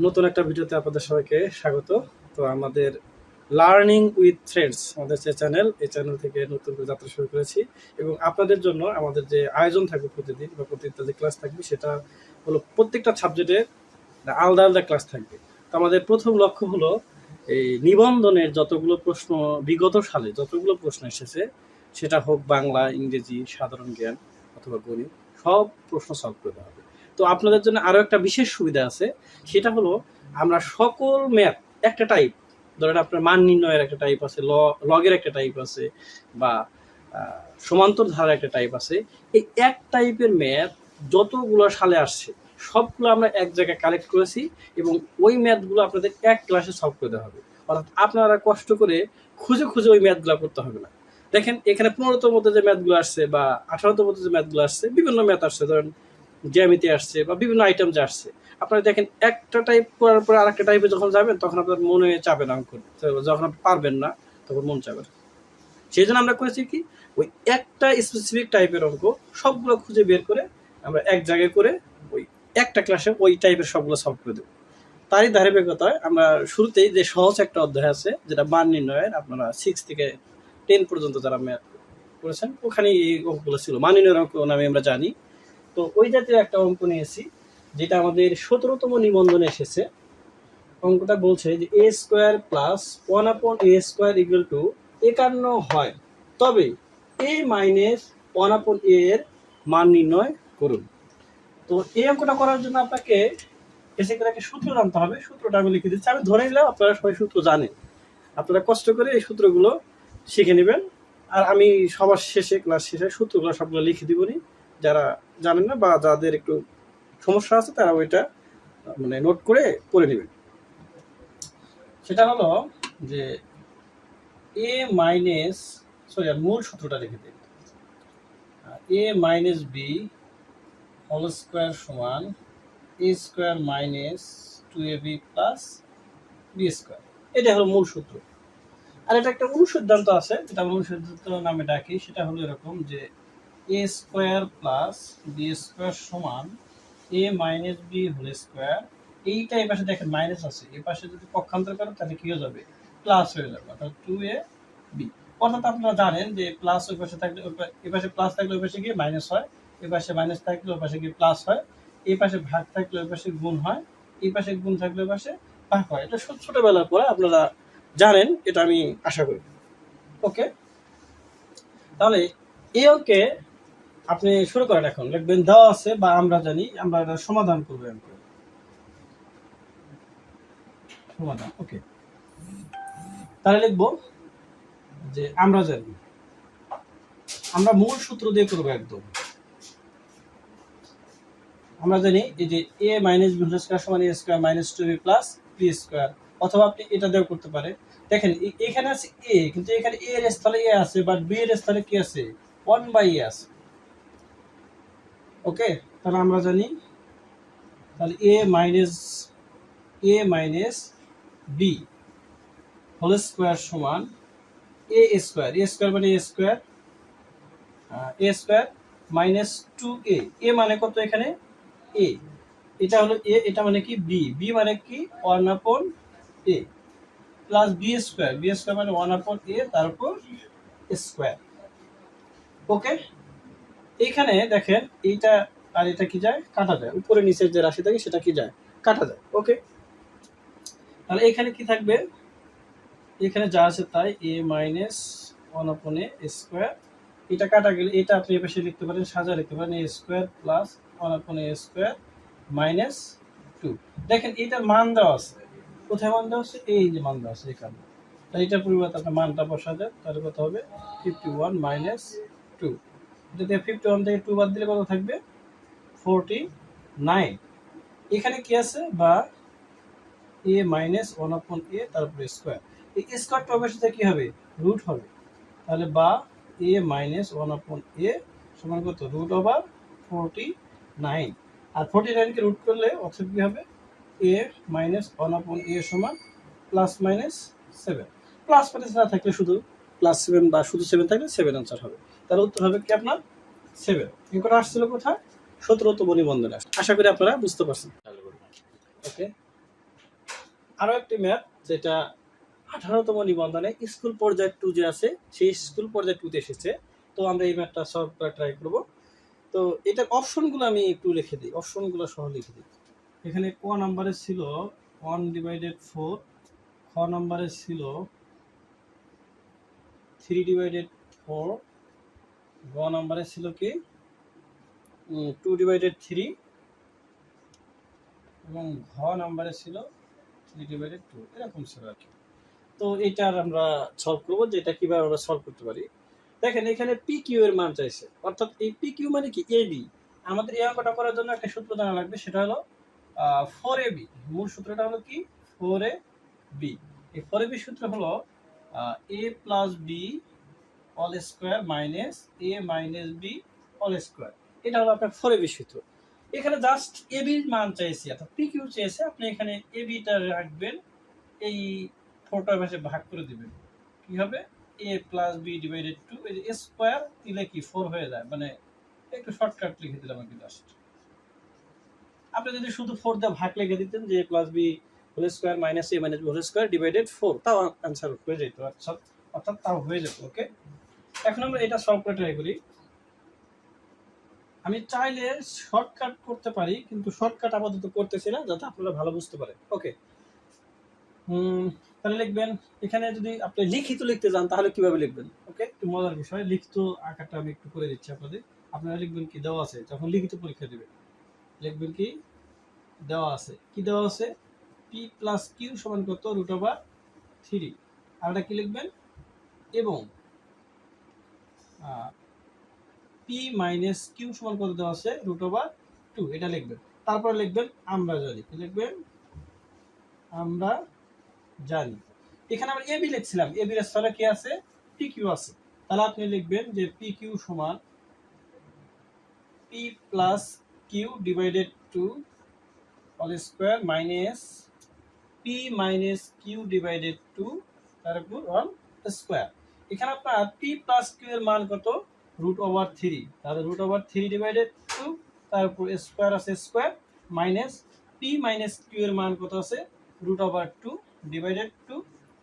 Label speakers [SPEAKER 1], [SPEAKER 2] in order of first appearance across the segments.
[SPEAKER 1] নতুন একটা ভিডিওতে আপনাদের সবাইকে স্বাগত। তো আমাদের লার্নিং উইথ ফ্রেন্ডস আমাদের যে চ্যানেল, এই চ্যানেল থেকে নতুন করে যাত্রা শুরু করেছি এবং আপনাদের জন্য আমাদের যে আয়োজন থাকবে প্রতিদিন বা প্রতিটা যে ক্লাস থাকবে সেটা হলো প্রত্যেকটা সাবজেক্টে আলাদা আলাদা ক্লাস থাকবে। তো আমাদের প্রথম লক্ষ্য হলো এই নিবন্ধনের যতগুলো প্রশ্ন বিগত সালে যতগুলো প্রশ্ন এসেছে, সেটা হোক বাংলা, ইংরেজি, সাধারণ জ্ঞান অথবা গণিত, সব প্রশ্ন সলভ করে দেওয়া হবে। তো আপনাদের জন্য আরও একটা বিশেষ সুবিধা আছে, সেটা হলো আমরা সকল ম্যাথ একটা টাইপ, ধরেন আপনার মান নির্ণয়ের একটা টাইপ আছে, লগের একটা টাইপ আছে, বা সমান্তর ধারার একটা টাইপ আছে। এই এক টাইপের ম্যাথ যতগুলো সালে আসছে সবগুলো আমরা এক জায়গায় কালেক্ট করেছি এবং ওই ম্যাথগুলো আপনাদের এক ক্লাসে সলভ করে দেওয়া হবে। অর্থাৎ আপনারা কষ্ট করে খুঁজে খুঁজে ওই ম্যাথগুলো করতে হবে না। দেখেন এখানে 15তম মধ্যে যে ম্যাথগুলো আসছে বা 18তম মধ্যে যে ম্যাথগুলো আসছে, বিভিন্ন ম্যাথ আসছে, ধরেন জ্যামিতি আসছে বা বিভিন্ন আইটেম যে আসছে, আপনারা দেখেন একটা টাইপ করার পরে আরেকটা টাইপে যখন যাবেন তখন আপনার মনে চাবে না অঙ্ক, যখন আপনি পারবেন না তখন মন চাবে না। সেই জন্য আমরা করেছি কি, ওই একটা স্পেসিফিক টাইপের অঙ্ক সবগুলো খুঁজে বের করে আমরা এক জায়গায় করে ওই একটা ক্লাসে ওই টাইপের সবগুলো সলভ করে দেবো। তারই ধারাবাহিকতায় আমরা শুরুতেই যে সহজ একটা অধ্যায় আছে যেটা মান নির্ণয়ের, আপনারা 6 থেকে 10 পর্যন্ত যারা ম্যাথ করেছেন ওখানে এই অঙ্কগুলো ছিল, মান নির্ণয়ের অঙ্ক নামে আমরা জানি। তো ওই জাতীয় একটা অঙ্ক নিয়েছি যেটা আমাদের 17তম নিবন্ধনে এসেছে। অঙ্কটা বলছে যে a square plus 1/a² equal to 51 হয়, তবে a মাইনাস 1/a এর মান নির্ণয় করুন। তো এই অঙ্কটা করার জন্য আপনাকে বেসিক্যালি একটা সূত্র জানতে হবে। সূত্রটা আমি লিখে দিচ্ছি, আমি ধরে নিলাম আপনারা সবাই সূত্র জানেন। আপনারা কষ্ট করে এই সূত্রগুলো শিখে নেবেন, আর আমি সবার শেষে, ক্লাস শেষে সূত্রগুলো সবগুলো লিখে দিবনি। যারা জানেন না বা যাদের একটু সমস্যা আছে তারা ওইটা মানে নোট করে পড়ে নেবেন। সেটা হলো যে এ মাইনাস, সরি আর মূল সূত্রটা লিখে দিন, a minus B whole square সমান a square minus 2ab plus b square. এটা হলো মূল সূত্র। আর এটা একটা অনুসিদ্ধান্ত আছে যেটা অনুসিদ্ধান্ত নামে ডাকি, সেটা হলো এরকম যে a square plus b square সমান এ মাইনাস বি হোল স্কোয়ার। এইটা এই পাশে দেখেন মাইনাস আছে, এই পাশে যদি পক্ষান্তর করেন তাহলে কি হয়ে যাবে, প্লাস হয়ে যাবে, অর্থাৎ 2ab। অর্থাৎ আপনারা জানেন যে প্লাস ওই পাশে থাকলে এই পাশে প্লাস থাকলে ওই পাশে গিয়ে মাইনাস হয়, এই পাশে মাইনাস থাকলে ওই পাশে গিয়ে প্লাস হয়, এই পাশে ভাগ থাকলে ওই পাশে গুণ হয়, এই পাশে গুণ থাকলে ওই পাশে ভাগ হয়। এটা ছোটবেলার পরে আপনারা জানেন, এটা আমি আশা করি। ওকে, তাহলে এই অঙ্কে আপনি শুরু করেন। এখন লিখবেন দেওয়া আছে বা আমরা জানি, আমরা এটা সমাধান করবো। সমাধান, ওকে। তাহলে লিখবো যে আমরা জানি, আমরা মূল সূত্র দিয়ে করবো একদম। আমরা জানি এই যে a minus B whole square সমান a square minus 2b plus b square, অথবা আপনি এটা দিয়েও করতে পারেন। দেখেন এখানে আছে এ, কিন্তু এখানে এ এর স্থলে এ আছে, বাট বি এর স্থলে কি আছে, 1/a আছে। ওকে, তাহলে আমরা জানি, তাহলে এ মাইনাস বি হোল স্কোয়ার সমান এ স্কোয়ার মানে এ স্কোয়ার মাইনাস 2a। এ মানে কত এখানে, এ, এটা হলো এ, এটা মানে কি বি মানে কি 1/a প্লাস বি স্কোয়ার মানে 1/a তারপর স্কোয়ার। ওকে, এইখানে দেখেন এইটা আর এটা কি যায়, কাটা যায়, উপরে নিচের যে রাশি থাকে সেটা কি যায়, কাটা যায়। ওকে, তাহলে এখানে কি থাকবে, এখানে যা আছে তাই, এ মাইনাস 1/a স্কোয়ার, এটা কাটা গেলে এটা আপনি এপাশে লিখতে পারেন, সাজা লিখতে পারেন, a square plus 1/a square minus 2। দেখেন এটার মান দেওয়া আছে, কোথায় মান দেওয়া আছে, এই যে মান দেওয়া আছে এখানে। তাই এটার পরিবর্তে আপনার মানটা বসা যায়, তাহলে কত হবে 51 মাইনাস 2। এটা দিয়ে 51 থেকে 2 বাদ দিলে কত থাকবে, 49। এখানে কি আছে, বা এ মাইনাস 1/a তারপরে স্কোয়ার, এই স্কোয়ারটা অবশ্যই থেকে কি হবে, রুট হবে। তাহলে বা এ মাইনাস 1/a সমান কত, রুট ওভার 49। আর 49 কে রুট করলে অর্থাৎ কি হবে, এ মাইনাস 1/a সমান প্লাস মাইনাস 7। প্লাস মাইনাস না থাকলে শুধু প্লাস 7 বা শুধু 7 থাকলে 7 আনসার হবে। তাহলে উত্তর হবে কি আপনার 7। এগুলো আসছিল কোথায়, 17তম নিবন্ধনে। আশা করি আপনারা বুঝতে পারছেন। ওকে, আরো একটি ম্যাথ যেটা 18তম নিবন্ধনে স্কুল পর্যায়ে 2 যে আছে সেই স্কুল পর্যায়ে 2 তে এসেছে। তো আমরা এই ম্যাথটা সলভ করা ট্রাই করব। তো এটার অপশনগুলো আমি একটু লিখে দিই, অপশনগুলো সহ লিখে দিই। এখানে ক নাম্বারে ছিল 1/4, খ নাম্বারে ছিল 3/4, গ নাম্বারে ছিল কি 2/3 এবং ঘ নাম্বারে ছিল 3/2, এরকম ছিল আর কি। তো এটার আমরা সলভ করবো যে এটা কিভাবে আমরা সলভ করতে পারি। দেখেন এখানে পি কিউ এর মান চাইছে, অর্থাৎ এই পি কিউ মানে কি এ বি। আমাদের এই অঙ্কটা করার জন্য একটা সূত্র জানা লাগবে, সেটা হলো 4ab। মূল সূত্রটা হলো কি 4ab। এই 4ab সূত্র হলো a plus B all square minus A minus B all square. এটা হলো আপনার 4ab সূত্র। এখানে জাস্ট এ বির মান চাইছি, অর্থাৎ পি কিউ চেয়েছে, আপনি এখানে এ বিটা রাখবেন, এই 4টার পাশে ভাগ করে দিবেন, কি হবে a প্লাস বি ডিভাইডেড 2, এই যে স্কোয়ার দিলে কি 4 হয়ে যায়, মানে একটু শর্টকাট লিখে দিলাম আর কি জাস্ট। আপনি যদি শুধু 4 দিয়ে ভাগ লিখে দিতেন যে a plus B whole square minus A minus B whole square divided 4, তাও অ্যান্সার হয়ে যেত, অর্থাৎ তাও হয়ে যেত। ওকে, এখন আমরা এটা সলভ করে ট্রাই করি। আমি চাইলে শর্টকাট করতে পারি, কিন্তু শর্টকাট আপাতত করতেছি না, যাতে আপনারা ভালো বুঝতে পারেন। ওকে, তাহলে লিখবেন, এখানে যদি আপনি লিখিত লিখতে যান তাহলে কিভাবে লিখবেন? ওকে, একটু মজার বিষয়, লিখিত আকারটা আমি একটু করে দিচ্ছি আপনাদের। আপনারা লিখবেন কি দেওয়া আছে, যখন লিখিত পরীক্ষা দিবেন লিখবেন কি দেওয়া আছে, কি দেওয়া আছে পি প্লাস কিউ সমান কত √3। আর এটা কি লিখবেন, এবং পি মাইনাস কিউ সমান কত দেওয়া আছে √2, এটা লিখবেন। তারপর লিখবেন আমরা জানি, কি লিখবেন আমরা জানি। এখানে আমরা এবি লিখছিলাম, এবি এর স্থলে কি আছে পি কিউ আছে, তাহলে আপনি লিখবেন যে পি কিউ সমান P plus Q divided 2 all square minus P minus Q divided 2 তার উপর অল স্কোয়ার। এখানে আপনার পি প্লাস কিউ এর মান কত √3, তাহলে √3 ডিভাইডেড 2 তার উপর স্কোয়ার আছে square, minus P minus Q এর মান কত আছে √2 ডিভাইডেড 2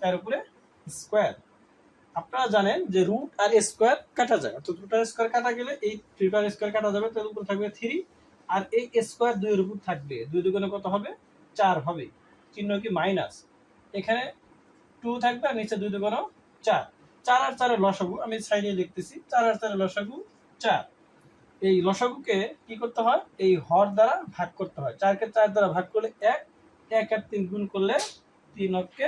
[SPEAKER 1] তার উপরে স্কোয়ার। আপনারা জানেন যে রুট আর স্কোয়ার কাটা যায়, অর্থাৎ রুট আর স্কোয়ার কাটা গেলে এই 3 আর স্কোয়ার কাটা যাবে, তার উপর থাকবে 3, আর এই স্কোয়ার 2 এর উপর থাকবে, 2 দুগুণে কত হবে 4 হবে, চিহ্ন কি মাইনাস। এখানে 2 থাকবে আর নিচে 2 দুগুণ 4, 4 আর 4 এর লসাগু আমি সাইডে লিখতেছি, 4 আর 4 এর লসাগু 4। এই লসাগুকে কি করতে হয়, এই হর দ্বারা ভাগ করতে হয়, 4 কে 4 দ্বারা ভাগ করলে 1, 1 আর 3 গুণ করলে 3 অক্ষে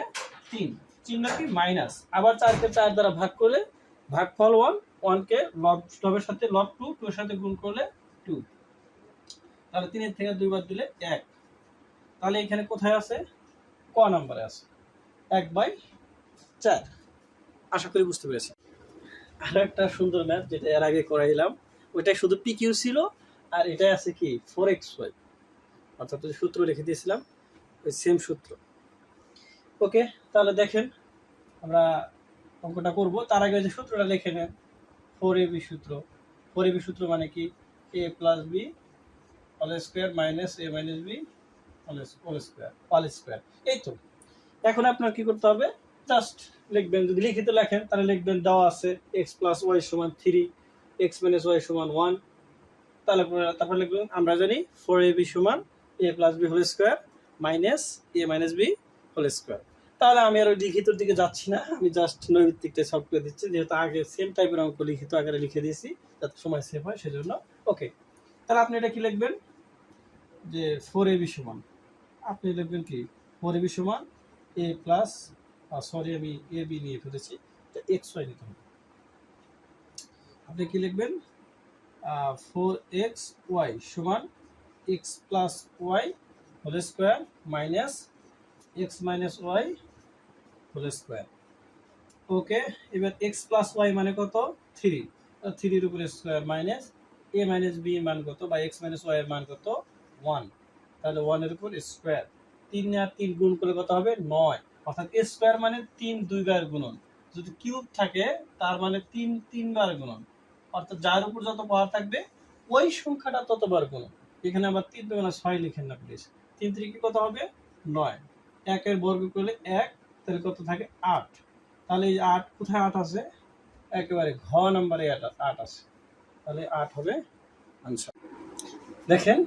[SPEAKER 1] 3, চিহ্ন কি মাইনাস। আবার 4 কে 4 দ্বারা ভাগ করলে ভাগফল 1, 1 কে লবের সাথে লব 2, 2 এর সাথে গুণ করলে 2, তাহলে 3 এর থেকে 2 বাদ দিলে 1। তাহলে এখানে কোথায় আছে, ক নম্বরে আছে 1/4। আশা করি বুঝতে পেরেছি। আরো একটা সুন্দর ম্যাথ যেটা এর আগে করাইলাম, ওইটাই শুধু পি কিউ ছিল, আর এটাই আছে কি 4xy, অর্থাৎ সূত্র লিখে দিয়েছিলাম ওই সেম সূত্র। ওকে, তাহলে দেখেন আমরা অঙ্কটা করব, তার আগে যে সূত্রটা লিখে নেন 4ab সূত্র। 4ab সূত্র মানে কি a plus B all square minus A minus B all square. এই তো, এখন আপনার কি করতে হবে, জাস্ট লিখবেন, যদি লিখিত লেখেন তাহলে লিখবেন দেওয়া আছে x প্লাস ওয়াই সমান 3, x মাইনাস ওয়াই সমান 1, তাহলে তারপর লিখবেন আমরা জানি 4ab সমান a plus B whole square minus A minus B whole square. তাহলে আমি আর ওই লিখিতর দিকে যাচ্ছি না, আমি জাস্ট নৈমিত্তিকটা সলভ করে দিচ্ছি, যেহেতু আগে সেম টাইপের অঙ্ক লিখিত আকারে লিখে দিয়েছি যাতে সময় সেভ হয় সেজন্য। ওকে, তাহলে আপনি এটা কি লিখবেন যে 4ab সমান, আপনি লিখবেন কি 4ab সমান a প্লাস, সরি আমি এ বি নিয়ে ফেলেছি, এক্স ওয়াই নিতে হবে। আপনি কি লিখবেন 4xy সমান x plus y whole square minus x minus y whole square. Okay, এবার এক্স প্লাস ওয়াই মানে কত 3, 3 এর উপরে square minus A minus B মান কত, বা এক্স মাইনাস ওয়াই এর মান কত 1, তাহলে 1 এর উপর স্কোয়ার, 3 আর 3 গুণ করলে কত হবে 9, অর্থাৎ এ স্কোয়ার মানে 3 2 বার গুণন, যদি কিউব থাকে তার মানে 3 3 বার গুণন, অর্থাৎ যার উপর যত পাওয়ার থাকবে ওই সংখ্যাটা ততবার গুণন। এখানে আবার 3 2 6 লিখেন না প্লিজ, 3 3 কি কত হবে 9, 1 বর্গ করলে 1, তাহলে কত থাকে 8। তাহলে এই 8 কোথায় 8 আছে, একেবারে ঘ নাম্বারে 8 আছে, তাহলে 8 হবে আনসার। দেখেন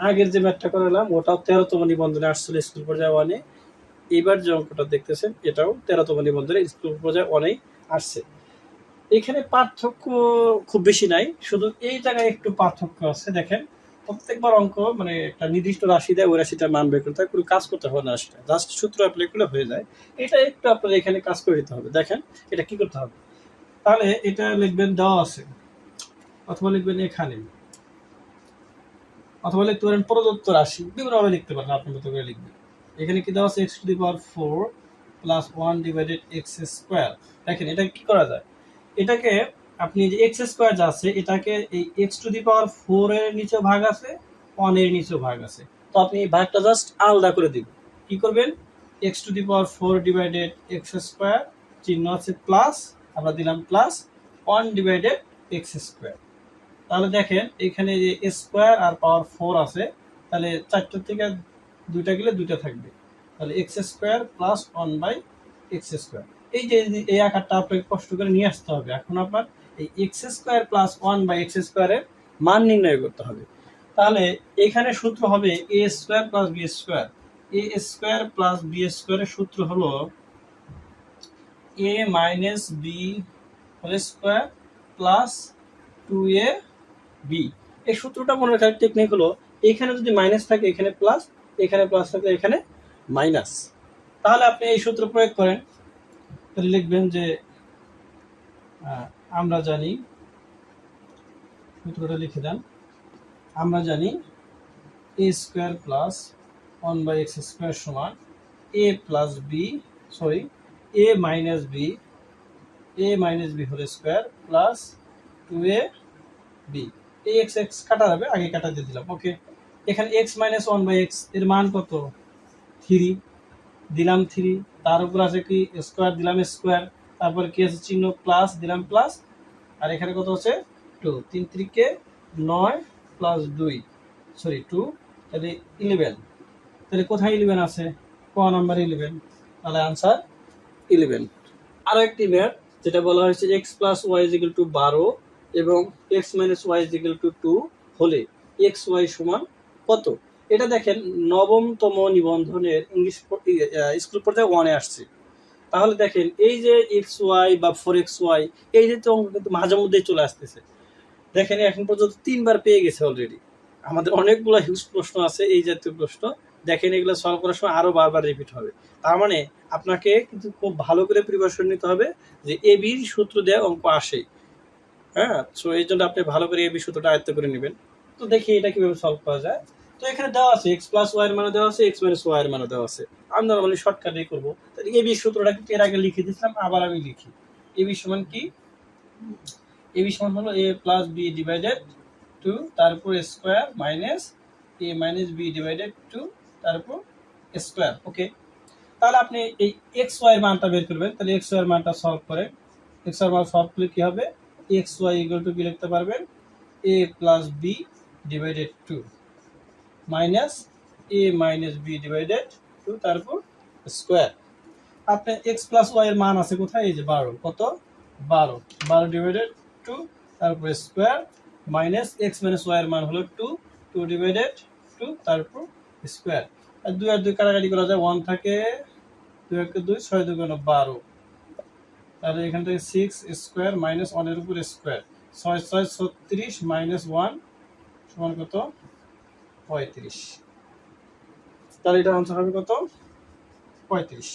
[SPEAKER 1] আগের যে ম্যাথটা করালাম ওটাও 13তম নিবন্ধনে আসছিল স্কুল পর্যায়ে 1-এ, এবার যে অঙ্কটা দেখতেছেন এটাও 13তম নিবন্ধনে স্কুল পর্যায়ে 1-এ আসছে। এখানে পার্থক্য খুব বেশি নাই, শুধু এই জায়গায় একটু পার্থক্য আছে। দেখেন প্রত্যেকবার অঙ্ক মানে একটা নির্দিষ্ট রাশি দেয়, ওই রাশিটার মান বের করতে হয়, কোনো কাজ করতে হবে না, রাশিটা জাস্ট সূত্র অ্যাপ্লাই করলে হয়ে যায়। এটা একটু আপনার এখানে কাজ করে দিতে হবে। দেখেন এটা কি করতে হবে, তাহলে এটা লিখবেন দেওয়া আছে, অথবা লিখবেন এখানে, অথবা লিখতে পারেন প্রদত্ত রাশি, বিভিন্নভাবে লিখতে পারেন, আপনার মতো করে লিখবেন। এখানে কি দেওয়া আছে x⁴ প্লাস 1 ডিভাইডেড x²। দেখেন এটা কি করা যায়, এটাকে আপনি যে x² যা আছে এটাকে এই x⁴ এর নিচে ভাগ আছে, 1 এর নিচে ভাগ আছে, তো আপনি এই ভাগটা জাস্ট আলাদা করে দিবেন। কি করবেন, x⁴ ডিভাইডেড x², চিহ্ন আছে প্লাস, আমরা দিলাম প্লাস 1 ডিভাইডেড x²। তাহলে দেখেন এখানে যে স্কোয়ার আর পাওয়ার 4 আছে, তাহলে 4টা থেকে 2টা গেলে 2টা থাকবে, তাহলে x² প্লাস 1/x²। এই যে এই আকারটা আপনাকে কষ্ট করে নিয়ে আসতে হবে। এখন আপনার এই x² প্লাস 1/x² এর মান নির্ণয় করতে হবে। তাহলে এখানে সূত্র হবে a² plus b²। a² plus b² এর সূত্র হলো a minus b whole square plus 2ab। এই সূত্রটা মনে রাখার টেকনিক হলো এখানে যদি মাইনাস থাকে এখানে প্লাস, এখানে প্লাস থাকলে এখানে মাইনাস। তাহলে আপনি এই সূত্র প্রয়োগ করেন, তাহলে লিখবেন যে আমরা জানি, সূত্রটা লিখে দেন, আমরা জানি a² প্লাস 1/x² সমান a plus B, sorry a minus B whole square plus 2ab। এই x কাটা যাবে, আগে কাটা দিয়ে দিলাম, ওকে। এখানে x মাইনাস 1/x এর মান কত, 3, দিলাম 3, তার উপর আছে কি স্কোয়ার, দিলাম স্কোয়ার, তারপর কি আছে চিহ্ন প্লাস, দিলাম প্লাস, আর এখানে কত আছে 2, 3 3 9 প্লাস 2, সরি 2, তাহলে 11। তাহলে কোথায় 11 আছে, ক নাম্বার 11, তাহলে আনসার 11। আরো একটি ম্যাথ যেটা বলা হয়েছে x plus Y is equal to 12 এবং x minus Y is equal to 2 হলে xy সমান কত। এটা দেখেন নবমতম নিবন্ধনের ইংলিশ স্কুল পর্যায়ে 1-এ আসছে। তাহলে দেখেন এই যে xy বা 4xy এই যে অঙ্ক কিন্তু মাঝে মধ্যেই চলে আসতেছে। দেখেন এখন পর্যন্ত 3বার পেয়ে গেছে অলরেডি। আমাদের অনেকগুলো হিউজ প্রশ্ন আছে এই জাতীয় প্রশ্ন, দেখেন এগুলো সলভ করার সময় আরো বারবার রিপিট হবে। তার মানে আপনাকে কিন্তু খুব ভালো করে প্রিপারেশন নিতে হবে যে এবির সূত্র দিয়ে অঙ্ক আসে। হ্যাঁ, সো এই জন্য আপনি ভালো করে এবি সূত্রটা আয়ত্ত করে নেবেন। তো দেখি এটা কিভাবে সলভ করা যায়। তো এখানে দেওয়া আছে x প্লাস ওয়াই এর মান দেওয়া আছে, x মাইনাস ওয়াই এর মান দেওয়া আছে। আমি নরমালি শর্টকাটেই করব। তাহলে এবি সূত্রটা কিন্তু এর আগে লিখে দিয়েছিলাম, আবার আমি লিখি। এবি সমান কি, এবি সমান হলো a প্লাস বি ডিভাইডেড 2 তারপর square minus a minus B divided 2 তারপর স্কোয়ার, ওকে। তাহলে আপনি এই এক্স ওয়াই এর মানটা বের করবেন। তাহলে এক্স ওয়াই এর মানটা সলভ করেন, এক্স ওয়াই এর মান সলভ করলে কি হবে, এক্স ওয়াই ইকুয়াল টু কি লিখতে পারবেন, a plus B divided 2 minus a minus B divided 2 তারপর স্কোয়ার। আপনার এক্স প্লাস ওয়াই এর মান আছে কোথায়, এই যে 12, কত 12 ডিভাইডেড 2 তারপর square minus x minus y এর মান হলো 2 ডিভাইডেড 2 তারপর স্কোয়ার। আর 2 আর 2 কাটাকাটি করা যায়, 1 থাকে 2 1 2, 6 2 12, তাহলে এখান থেকে 6 স্কোয়ার মাইনাস 1 এর উপর স্কোয়ার, 6 6 36 মাইনাস 1 সমান কত 35। তাহলে এটা আনসার হবে কত 35।